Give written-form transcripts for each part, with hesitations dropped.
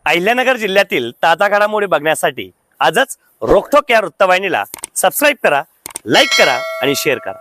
अहिल्यानगर जिल्ह्यातील ताजा घडामोडी बघण्यासाठी आजच रोखोक या वृत्तवाहिनीला सबस्क्राईब करा, लाईक करा आणि शेअर करा।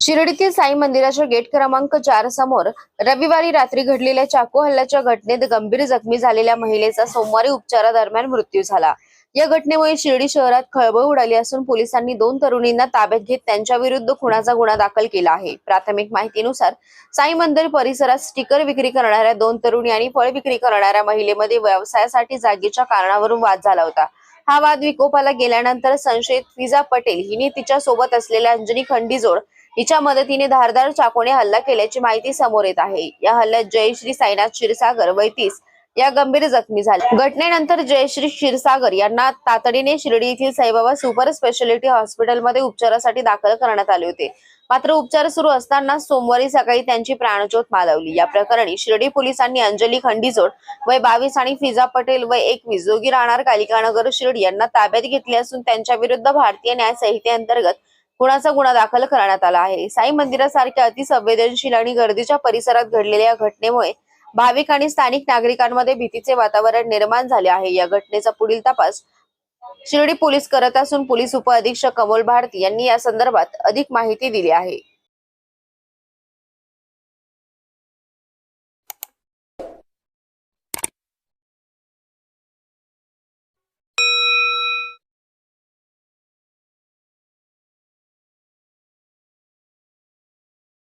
शिर्डीतील साई मंदिराच्या गेट क्रमांक 4 समोर रविवारी रात्री घडलेल्या चाकू हल्ल्याच्या घटनेत गंभीर जखमी झालेल्या महिलेचा सोमवारी उपचारादरम्यान मृत्यू झाला। या घटनेमुळे शिर्डी शहरात खळबळ उडाली असून पोलिसांनी 2 तरुणींना ताब्यात घेत त्यांच्या विरुद्ध खुनाचा गुन्हा दाखल केला आहे। प्राथमिक माहितीनुसार साई मंदिर परिसरात स्टिकर विक्री करणाऱ्या 2 तरुणी आणि फळ विक्री करणाऱ्या महिलेमध्ये व्यवसायासाठी जागेच्या कारणावरून वाद झाला होता। हा वाद विकोपाला गेल्यानंतर संशयित फिजा पटेल हिने तिच्या सोबत असलेल्या अंजनी खंडीजोड हिच्या मदतीने धारदार चाकूने हल्ला केल्याची माहिती समोर येत आहे। या हल्ल्यात जयश्री साईनाथ क्षीरसागर वय 30 या गंभीर जखमी झाल्या। घटनेनंतर जयश्री क्षीरसागर यांना तातडीने शिर्डी येथील साईबाबा सुपर स्पेशालिटी हॉस्पिटलमध्ये उपचारासाठी दाखल करण्यात आले होते। मात्र उपचार सुरू असताना सोमवारी सकाळी त्यांची प्राणज्योत मालवली। या प्रकरणी शिर्डी पोलिसांनी अंजली खंडीजोड वय 22 आणि फिजा पटेल वय 21 दोघी राहणार कालिकानगर शिर्डी यांना ताब्यात घेतले असून त्यांच्या विरुद्ध भारतीय न्याय संहितेअंतर्गत खुनाचा गुन्हा दाखल करण्यात आला आहे। साई मंदिरासारख्या अतिसंवेदनशील आणि गर्दीच्या परिसरात घडलेल्या या घटनेमुळे भाविक आणि स्थानिक नागरिकांमध्ये भीतीचे वातावरण निर्माण झाले आहे। या घटनेचा पुढील तपास शिर्डी पोलीस करत असून पोलीस उपअधीक्षक अमोल भारती यांनी या संदर्भात अधिक माहिती दिली आहे।